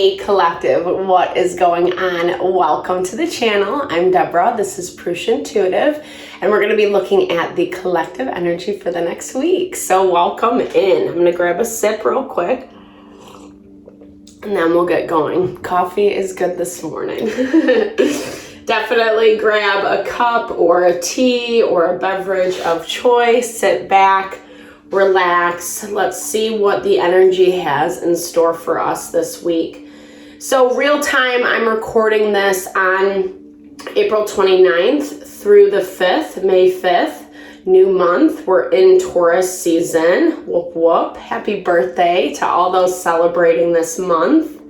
Hey Collective, what is going on? Welcome to the channel. I'm Deborah. This is Purusha Intuitive, and we're going to be looking at the collective energy for the next week. So welcome in. I'm going to grab a sip real quick, and then we'll get going. Coffee is good this morning. Definitely grab a cup or a tea or a beverage of choice. Sit back, relax. Let's see what the energy has in store for us this week. So real time, I'm recording this on April 29th through the 5th, May 5th, new month. We're in Taurus season. Whoop whoop. Happy birthday to all those celebrating this month.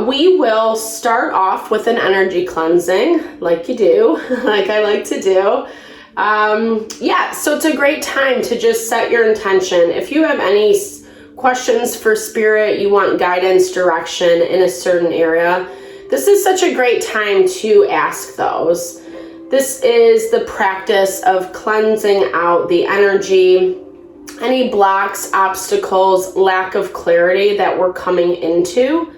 We will start off with an energy cleansing, like you do, like I like to do. So it's a great time to just set your intention. If you have any questions for spirit, you want guidance, direction in a certain area, this is such a great time to ask those. This is the practice of cleansing out the energy, any blocks, obstacles, lack of clarity that we're coming into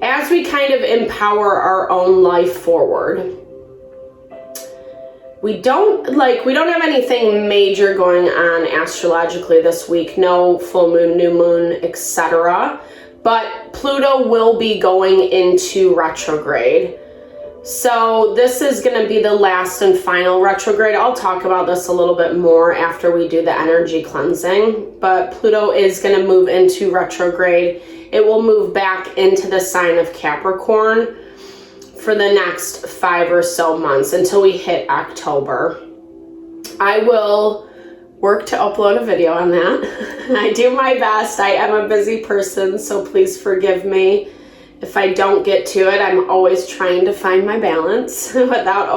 as we kind of empower our own life forward. We don't have anything major going on astrologically this week. No full moon, new moon, etc. But Pluto will be going into retrograde. So this is going to be the last and final retrograde. I'll talk about this a little bit more after we do the energy cleansing. But Pluto is going to move into retrograde. It will move back into the sign of Capricorn for the next 5 or so months until we hit October. I will work to upload a video on that. I do my best. I am a busy person, so please forgive me if I don't get to it. I'm always trying to find my balance without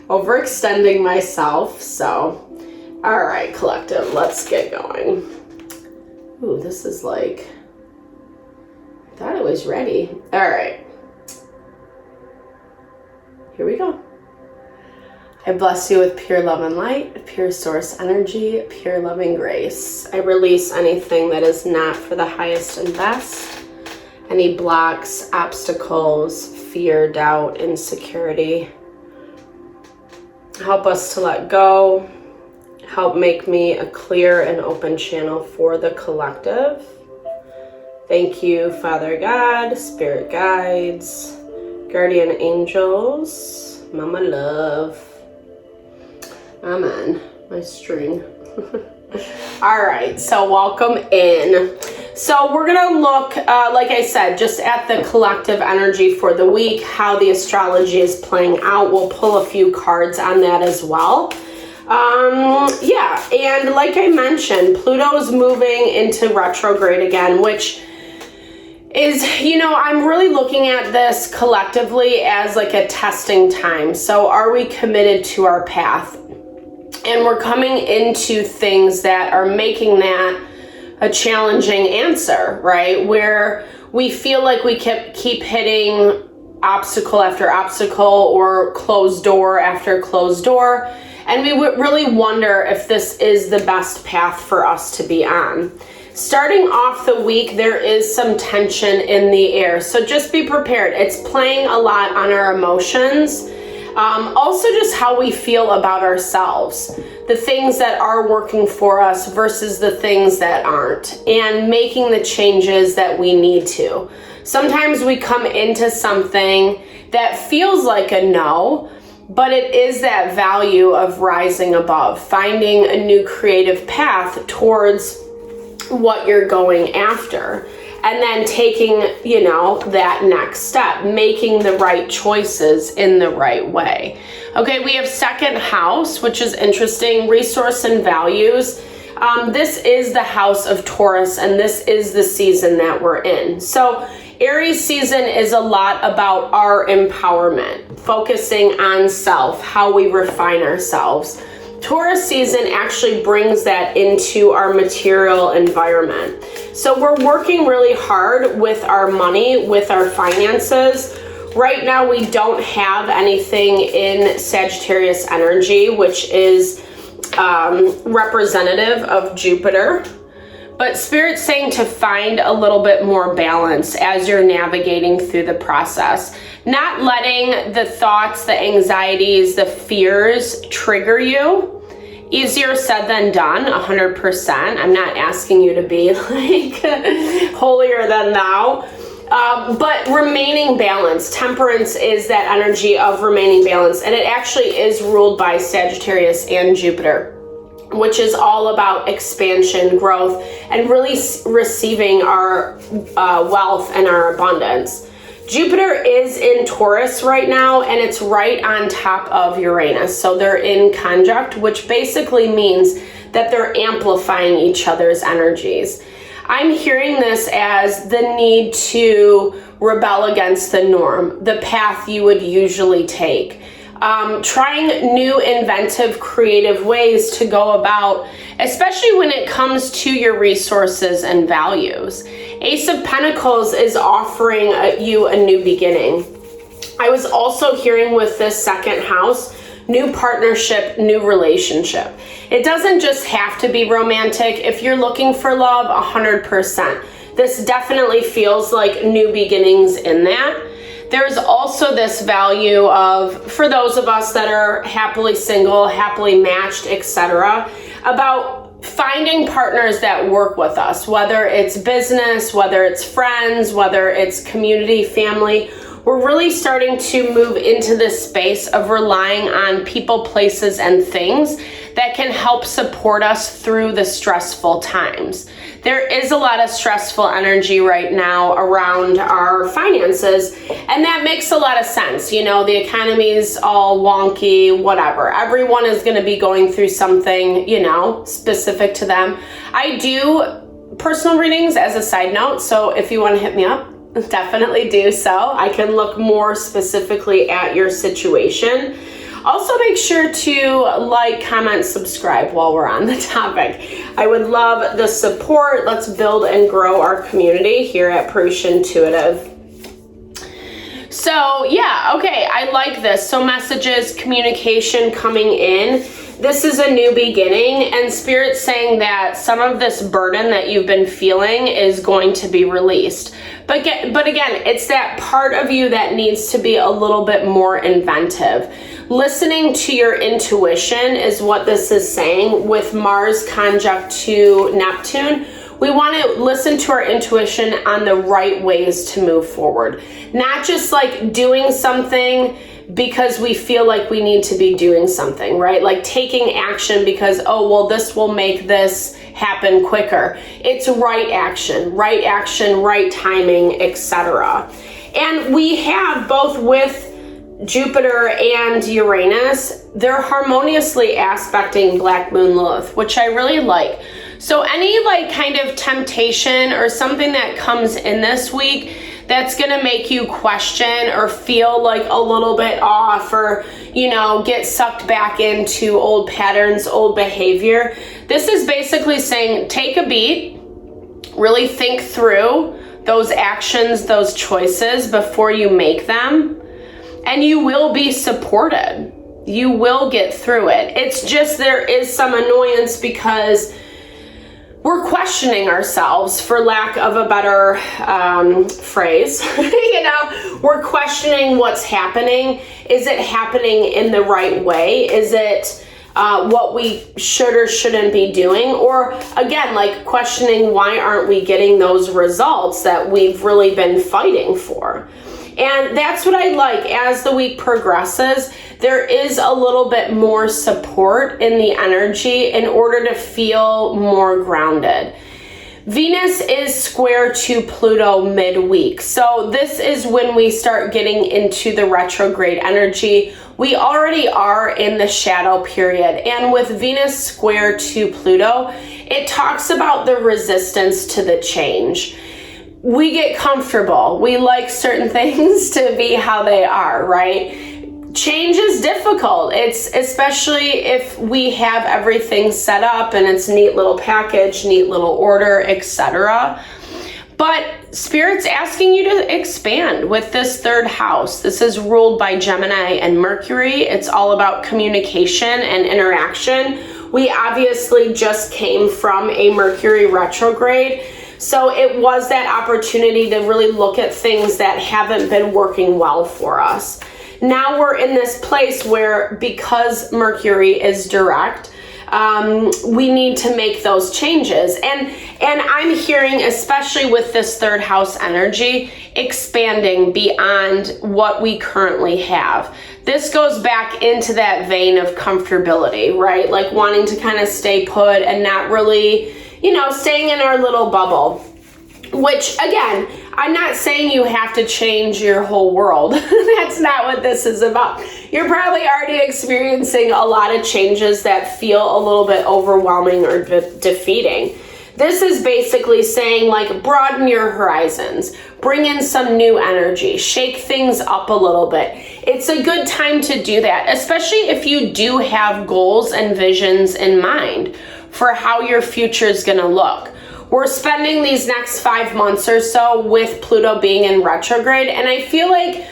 overextending myself. So, all right, collective, let's get going. Ooh, this is like, I thought it was ready. All right. Here we go. I bless you with pure love and light, pure source energy, pure loving grace. I release anything that is not for the highest and best. Any blocks, obstacles, fear, doubt, insecurity. Help us to let go. Help make me a clear and open channel for the collective. Thank you, Father God, Spirit Guides, Guardian Angels, Mama Love. Amen. My string. All right, so welcome in. So we're going to look, like I said, just at the collective energy for the week, how the astrology is playing out. We'll pull a few cards on that as well. And like I mentioned, Pluto is moving into retrograde again, which is, I'm really looking at this collectively as like a testing time. So are we committed to our path? And we're coming into things that are making that a challenging answer, right? Where we feel like we keep hitting obstacle after obstacle or closed door after closed door. And we would really wonder if this is the best path for us to be on. Starting off the week, there is some tension in the air. So just be prepared. It's playing a lot on our emotions. Also just how we feel about ourselves. The things that are working for us versus the things that aren't. And making the changes that we need to. Sometimes we come into something that feels like a no, but it is that value of rising above. Finding a new creative path towards what you're going after, and then taking, that next step, making the right choices in the right way. Okay, we have second house, which is interesting, resource and values. This is the house of Taurus, and this is the season that we're in. So Aries season is a lot about our empowerment, focusing on self, how we refine ourselves. Taurus season actually brings that into our material environment. So we're working really hard with our money, with our finances. Right now we don't have anything in Sagittarius energy, which is representative of Jupiter. But Spirit's saying to find a little bit more balance as you're navigating through the process. Not letting the thoughts, the anxieties, the fears trigger you. Easier said than done, 100%. I'm not asking you to be like holier than thou. But remaining balanced. Temperance is that energy of remaining balanced. And it actually is ruled by Sagittarius and Jupiter, which is all about expansion, growth, and really receiving our wealth and our abundance. Jupiter is in Taurus right now, and it's right on top of Uranus. So they're in conjunct, which basically means that they're amplifying each other's energies. I'm hearing this as the need to rebel against the norm, the path you would usually take. Trying new, inventive, creative ways to go about, especially when it comes to your resources and values. Ace of Pentacles is offering you a new beginning. I was also hearing with this second house, new partnership, new relationship. It doesn't just have to be romantic. If you're looking for love, 100%. This definitely feels like new beginnings in that. There's also this value of, for those of us that are happily single, happily matched, etc., about finding partners that work with us, whether it's business, whether it's friends, whether it's community, family. We're really starting to move into this space of relying on people, places, and things that can help support us through the stressful times. There is a lot of stressful energy right now around our finances, and that makes a lot of sense. You know, the economy's all wonky, whatever. Everyone is going to be going through something, you know, specific to them. I do personal readings as a side note, so if you want to hit me up, definitely do so. I can look more specifically at your situation. Also, make sure to like, comment, subscribe while we're on the topic. I would love the support. Let's build and grow our community here at Purusha Intuitive. So yeah, okay, I like this. So messages, communication coming in. This is a new beginning, and Spirit's saying that some of this burden that you've been feeling is going to be released. But again, it's that part of you that needs to be a little bit more inventive. Listening to your intuition is what this is saying. With Mars conjunct to Neptune, we want to listen to our intuition on the right ways to move forward. Not just like doing something because we feel like we need to be doing something, right? Like taking action because, oh, well, this will make this happen quicker. It's right action, right timing, etc. And we have both with Jupiter and Uranus, they're harmoniously aspecting Black Moon Lilith, which I really like. So any like kind of temptation or something that comes in this week that's going to make you question or feel like a little bit off, or, you know, get sucked back into old patterns, old behavior. This is basically saying, take a beat, really think through those actions, those choices before you make them, and you will be supported. You will get through it. It's just there is some annoyance because we're questioning ourselves, for lack of a better phrase. You know, we're questioning what's happening. Is it happening in the right way? Is it what we should or shouldn't be doing? Or again, like questioning why aren't we getting those results that we've really been fighting for? And that's what I like. As the week progresses, there is a little bit more support in the energy in order to feel more grounded. Venus is square to Pluto midweek. So this is when we start getting into the retrograde energy. We already are in the shadow period. And with Venus square to Pluto, it talks about the resistance to the change. We get comfortable. We like certain things to be how they are, right? Change is difficult. It's especially if we have everything set up and it's neat little package, neat little order, etc. But Spirit's asking you to expand with this third house. This is ruled by Gemini and Mercury. It's all about communication and interaction, We obviously just came from a Mercury retrograde. So it was that opportunity to really look at things that haven't been working well for us. Now we're in this place where, because Mercury is direct, we need to make those changes. And I'm hearing, especially with this third house energy, expanding beyond what we currently have. This goes back into that vein of comfortability, right? Like wanting to kind of stay put and not really, staying in our little bubble. Which, again, I'm not saying you have to change your whole world. That's not what this is about. You're probably already experiencing a lot of changes that feel a little bit overwhelming or defeating. This is basically saying, like, broaden your horizons, bring in some new energy, shake things up a little bit. It's a good time to do that, especially if you do have goals and visions in mind for how your future is going to look. We're spending these next 5 months or so with Pluto being in retrograde, and I feel like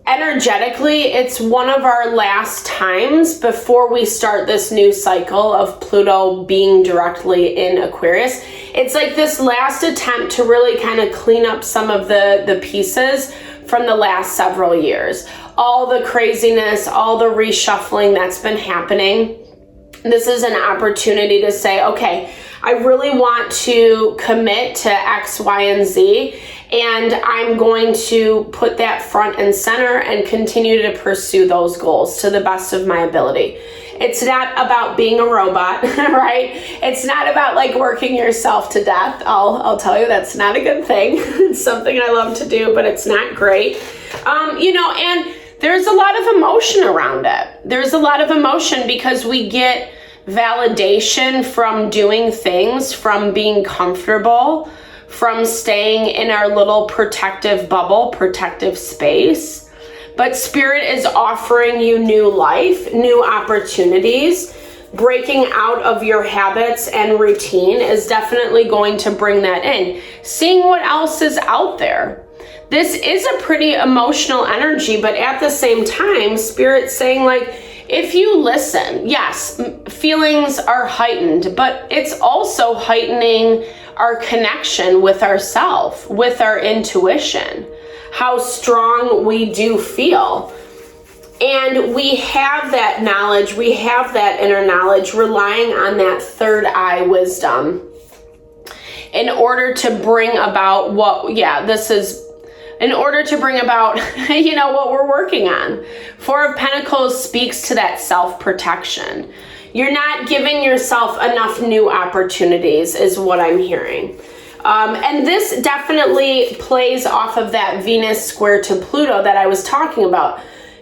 energetically it's one of our last times before we start this new cycle of Pluto being directly in Aquarius. It's like this last attempt to really kind of clean up some of the pieces from the last several years. All the craziness, all the reshuffling that's been happening. This is an opportunity to say, okay, I really want to commit to X, Y, and Z, and I'm going to put that front and center and continue to pursue those goals to the best of my ability. It's not about being a robot, right? It's not about like working yourself to death. I'll tell you, that's not a good thing. It's something I love to do, but it's not great. And there's a lot of emotion around it. There's a lot of emotion because we get validation from doing things, from being comfortable, from staying in our little protective bubble, protective space. But Spirit is offering you new life, new opportunities. Breaking out of your habits and routine is definitely going to bring that in. Seeing what else is out there. This is a pretty emotional energy, but at the same time, Spirit's saying, like, if you listen, yes, feelings are heightened, but it's also heightening our connection with ourselves, with our intuition, how strong we do feel. And we have that knowledge, we have that inner knowledge, relying on that third eye wisdom in order to bring about what we're working on. Four of Pentacles speaks to that self-protection. You're not giving yourself enough new opportunities is what I'm hearing. And this definitely plays off of that Venus square to Pluto that I was talking about.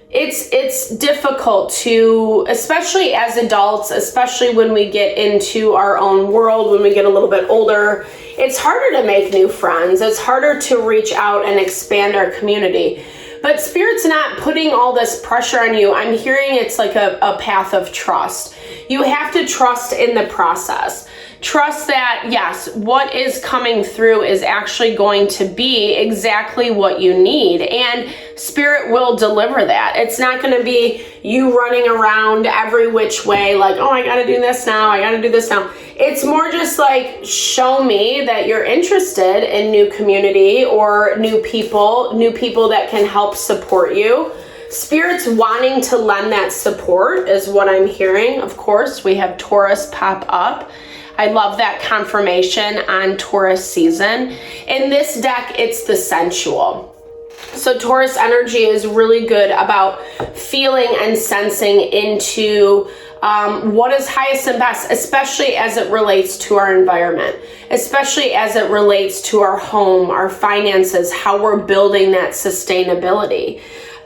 It's difficult to, especially as adults, especially when we get into our own world, when we get a little bit older, it's harder to make new friends. It's harder to reach out and expand our community. But Spirit's not putting all this pressure on you. I'm hearing it's like a path of trust. You have to trust in the process. Trust that, yes, what is coming through is actually going to be exactly what you need. And Spirit will deliver that. It's not going to be you running around every which way like, oh, I got to do this now. I got to do this now. It's more just like, show me that you're interested in new community or new people that can help support you. Spirit's wanting to lend that support is what I'm hearing. Of course, we have Taurus pop up. I love that confirmation on Taurus season. In this deck, it's the sensual. So Taurus energy is really good about feeling and sensing into what is highest and best, especially as it relates to our environment, especially as it relates to our home, our finances, how we're building that sustainability.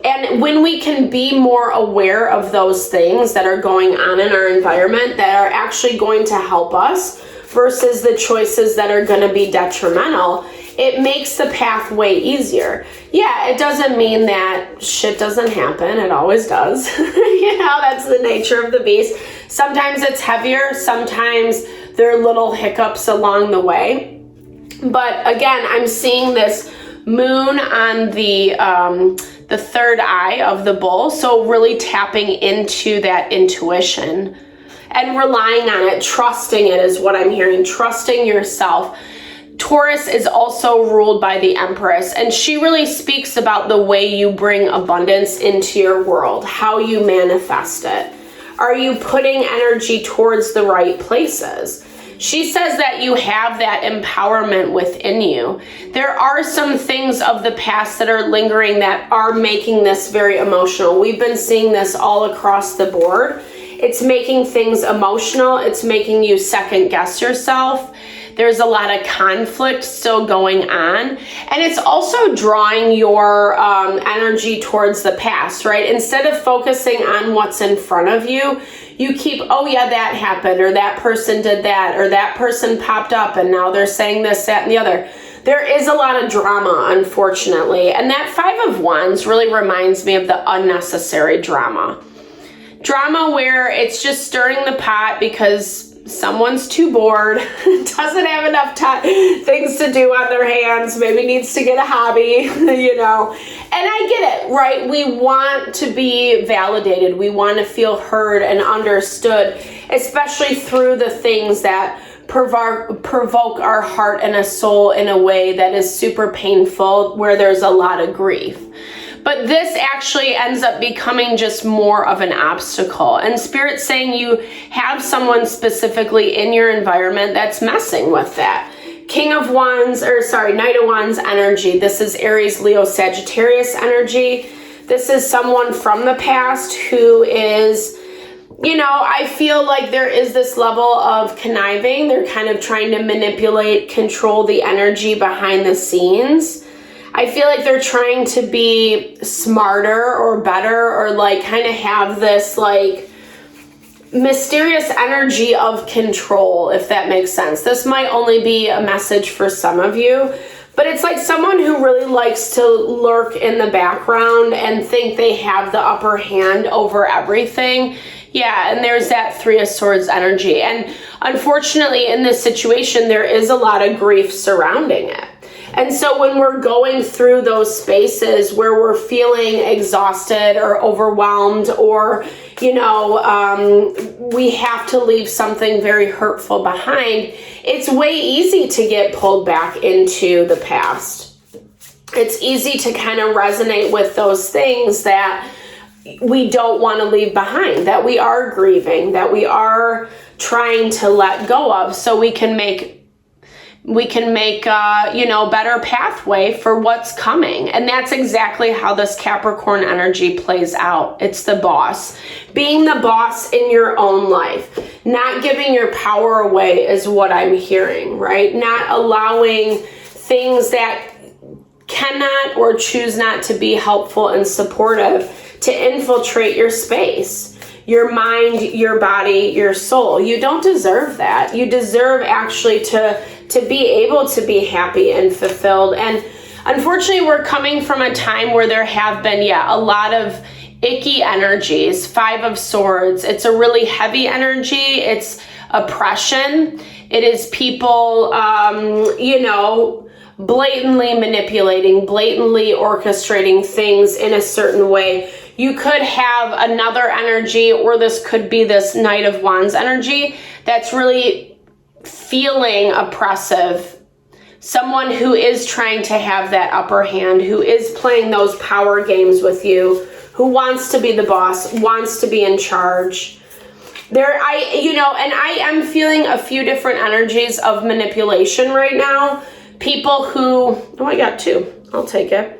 And when we can be more aware of those things that are going on in our environment that are actually going to help us versus the choices that are going to be detrimental, it makes the pathway easier. Yeah, it doesn't mean that shit doesn't happen. It always does. That's the nature of the beast. Sometimes it's heavier. Sometimes there are little hiccups along the way. But again, I'm seeing this moon on the third eye of the bull. So really tapping into that intuition and relying on it, trusting it is what I'm hearing, trusting yourself. Taurus is also ruled by the Empress, and she really speaks about the way you bring abundance into your world, how you manifest it. Are you putting energy towards the right places? She says that you have that empowerment within you. There are some things of the past that are lingering that are making this very emotional. We've been seeing this all across the board. It's making things emotional. It's making you second guess yourself. There's a lot of conflict still going on. And it's also drawing your energy towards the past, right? Instead of focusing on what's in front of you, you keep, oh yeah, that happened, or that person did that, or that person popped up and now they're saying this, that, and the other. There is a lot of drama, unfortunately. And that Five of Wands really reminds me of the unnecessary drama. Drama where it's just stirring the pot because someone's too bored, doesn't have enough things to do on their hands, maybe needs to get a hobby, you know. And I get it, right? We want to be validated. We want to feel heard and understood, especially through the things that provoke our heart and a soul in a way that is super painful, where there's a lot of grief. But this actually ends up becoming just more of an obstacle. And Spirit's saying you have someone specifically in your environment that's messing with that. Knight of Wands energy. This is Aries, Leo, Sagittarius energy. This is someone from the past who is, you know, I feel like there is this level of conniving. They're kind of trying to manipulate, control the energy behind the scenes. I feel like they're trying to be smarter or better, or like kind of have this like mysterious energy of control, if that makes sense. This might only be a message for some of you, but it's like someone who really likes to lurk in the background and think they have the upper hand over everything. Yeah, and there's that Three of Swords energy. And unfortunately, in this situation, there is a lot of grief surrounding it. And so when we're going through those spaces where we're feeling exhausted or overwhelmed, or, you know, we have to leave something very hurtful behind, it's way easy to get pulled back into the past. It's easy to kind of resonate with those things that we don't want to leave behind, that we are grieving, that we are trying to let go of, so we can make you know, better pathway for what's coming. And that's exactly how this Capricorn energy plays out. It's the boss. Being the boss in your own life. Not giving your power away is what I'm hearing, right? Not allowing things that cannot or choose not to be helpful and supportive to infiltrate your space, your mind, your body, your soul. You don't deserve that. You deserve actually to be able to be happy and fulfilled. And unfortunately, we're coming from a time where there have been, a lot of icky energies. Five of Swords. It's a really heavy energy. It's oppression. It is people, you know, blatantly manipulating, blatantly orchestrating things in a certain way. You could have another energy, or this could be this Knight of Wands energy that's really feeling oppressive. Someone who is trying to have that upper hand, who is playing those power games with you, who wants to be the boss, wants to be in charge. I am feeling a few different energies of manipulation right now. People who, I got two. I'll take it.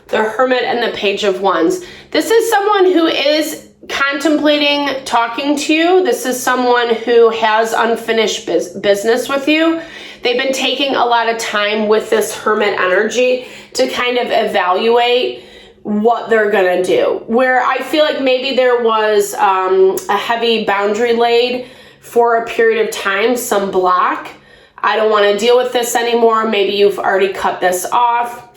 The Hermit and the Page of Wands. This is someone who is contemplating talking to you. This is someone who has unfinished business with you. They've been taking a lot of time with this Hermit energy to kind of evaluate what they're gonna do. Where I feel like maybe there was a heavy boundary laid for a period of time, some block. I don't want to deal with this anymore. Maybe you've already cut this off.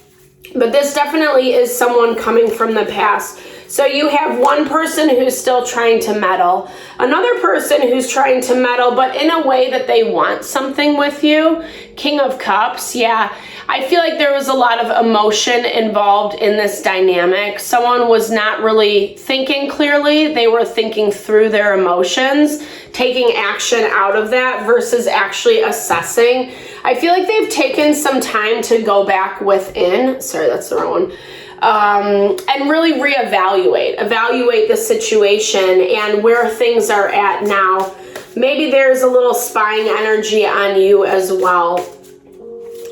But this definitely is someone coming from the past. So you have one person who's still trying to meddle, another person who's trying to meddle, but in a way that they want something with you. King of Cups, yeah. I feel like there was a lot of emotion involved in this dynamic. Someone was not really thinking clearly. They were thinking through their emotions, taking action out of that versus actually assessing. I feel like they've taken some time to go back within. Sorry, that's the wrong one. And really evaluate the situation and where things are at now. Maybe there's a little spying energy on you as well.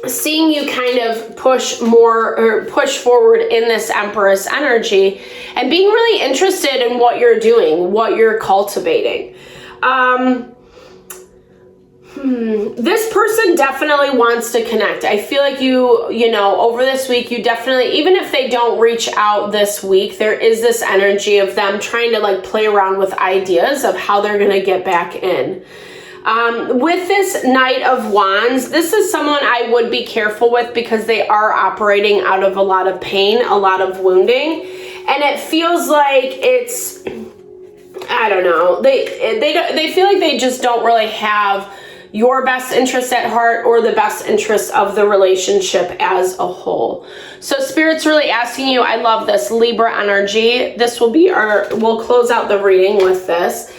Seeing you kind of push forward in this Empress energy and being really interested in what you're doing, what you're cultivating. This person definitely wants to connect. I feel like you know, over this week, you definitely, even if they don't reach out this week, there is this energy of them trying to like play around with ideas of how they're going to get back in. With this Knight of Wands, this is someone I would be careful with because they are operating out of a lot of pain, a lot of wounding, and it feels like it's, I don't know, they feel like they just don't really have your best interest at heart or the best interest of the relationship as a whole. So Spirit's really asking you, I love this Libra energy. This will be we'll close out the reading with this.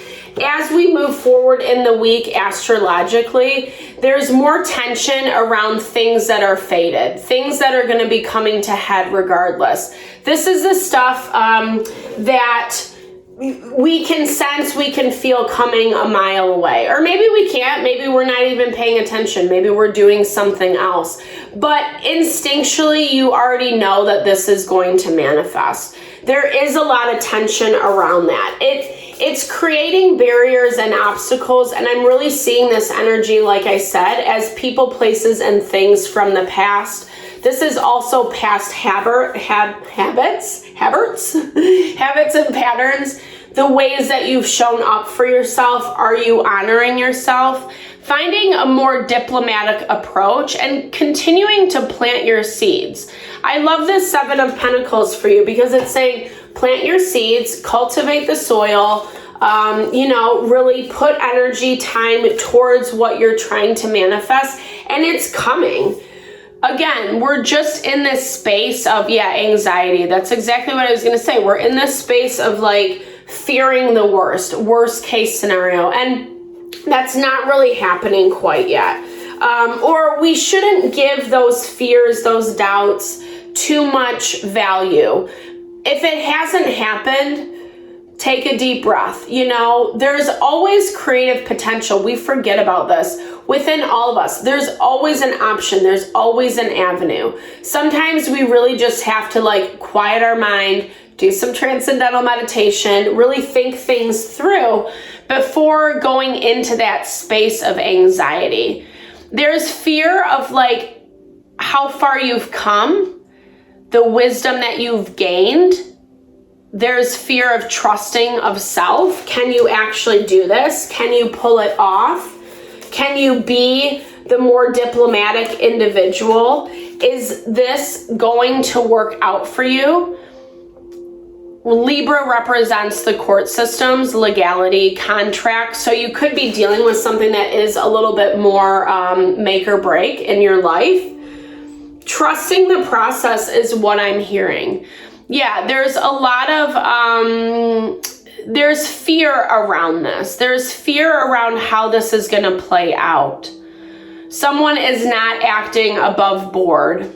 As we move forward in the week astrologically, there's more tension around things that are fated, things that are going to be coming to head regardless. This is the stuff that we can sense, we can feel coming a mile away. Or maybe we can't, maybe we're not even paying attention, maybe we're doing something else. But instinctually, you already know that this is going to manifest. There is a lot of tension around that. It's creating barriers and obstacles, and I'm really seeing this energy, like I said, as people, places, and things from the past. This is also past habits and patterns, the ways that you've shown up for yourself. Are you honoring yourself? Finding a more diplomatic approach and continuing to plant your seeds. I love this Seven of Pentacles for you because it's saying plant your seeds, cultivate the soil, really put energy, time towards what you're trying to manifest, and it's coming. Again, we're just in this space of, anxiety. That's exactly what I was going to say. We're in this space of like fearing the worst case scenario. And that's not really happening quite yet. Or we shouldn't give those fears, those doubts too much value. If it hasn't happened, take a deep breath. There's always creative potential. We forget about this. Within all of us, there's always an option. There's always an avenue. Sometimes we really just have to like quiet our mind, do some transcendental meditation, really think things through before going into that space of anxiety. There's fear of like how far you've come, the wisdom that you've gained. There's fear of trusting of self. Can you actually do this? Can you pull it off? Can you be the more diplomatic individual? Is this going to work out for you? Libra represents the court systems, legality, contracts. So you could be dealing with something that is a little bit more make or break in your life. Trusting the process is what I'm hearing. Yeah, there's a lot of, there's fear around this. There's fear around how this is going to play out. Someone is not acting above board.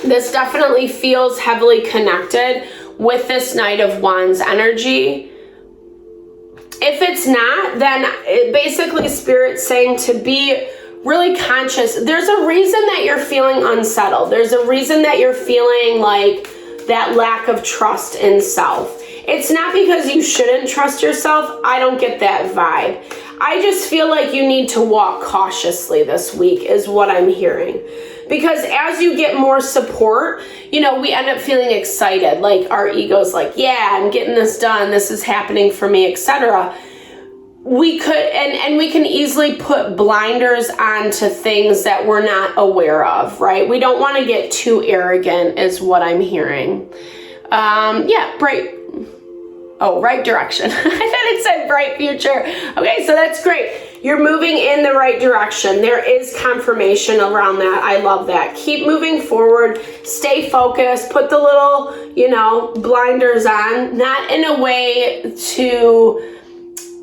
This definitely feels heavily connected with this Knight of Wands energy. If it's not, then basically Spirit's saying to be really conscious. There's a reason that you're feeling unsettled. There's a reason that you're feeling like that lack of trust in self. It's not because you shouldn't trust yourself. I don't get that vibe. I just feel like you need to walk cautiously this week is what I'm hearing. Because as you get more support, we end up feeling excited. Like our ego's like, yeah, I'm getting this done. This is happening for me, etc. We could, and we can easily put blinders onto things that we're not aware of, right? We don't want to get too arrogant is what I'm hearing. Bright. right direction. I thought it said bright future. Okay, so that's great. You're moving in the right direction. There is confirmation around that. I love that. Keep moving forward. Stay focused. Put the little, blinders on. Not in a way to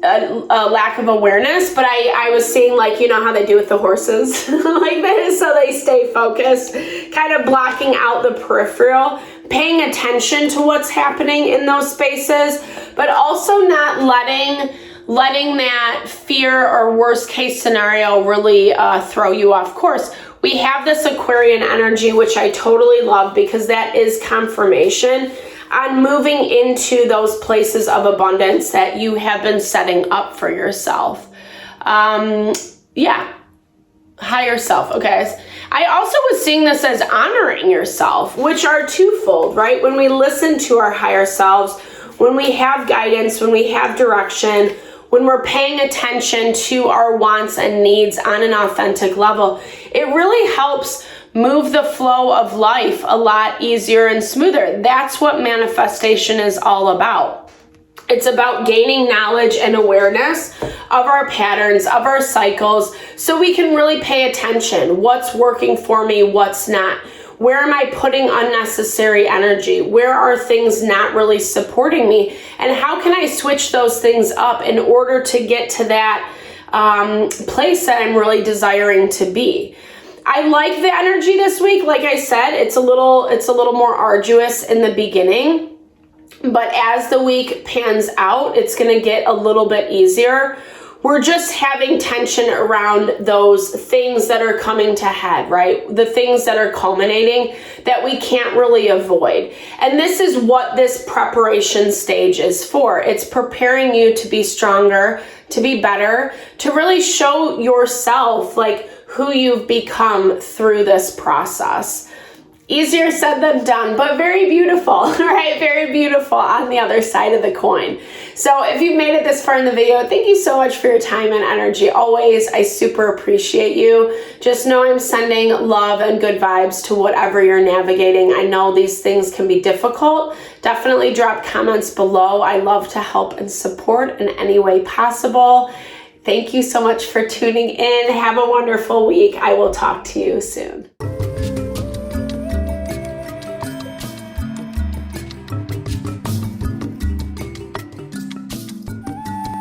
a lack of awareness, but I was seeing, like, how they do with the horses, like this, so they stay focused, kind of blocking out the peripheral, paying attention to what's happening in those spaces, but also not letting that fear or worst case scenario really throw you off course. We have this Aquarian energy, which I totally love, because that is confirmation on moving into those places of abundance that you have been setting up for yourself. Higher self. Okay. I also was seeing this as honoring yourself, which are twofold, right? When we listen to our higher selves, when we have guidance, when we have direction, when we're paying attention to our wants and needs on an authentic level, it really helps move the flow of life a lot easier and smoother. That's what manifestation is all about. It's about gaining knowledge and awareness of our patterns, of our cycles, so we can really pay attention. What's working for me? What's not? Where am I putting unnecessary energy? Where are things not really supporting me? And how can I switch those things up in order to get to that place that I'm really desiring to be? I like the energy this week. Like I said, it's a little more arduous in the beginning, but as the week pans out, it's going to get a little bit easier. We're just having tension around those things that are coming to head, right? The things that are culminating that we can't really avoid. And this is what this preparation stage is for. It's preparing you to be stronger, to be better, to really show yourself, like, who you've become through this process. Easier said than done, but very beautiful, right? Very beautiful on the other side of the coin. So if you've made it this far in the video, thank you so much for your time and energy. Always, I super appreciate you. Just know I'm sending love and good vibes to whatever you're navigating. I know these things can be difficult. Definitely drop comments below. I love to help and support in any way possible. Thank you so much for tuning in. Have a wonderful week. I will talk to you soon.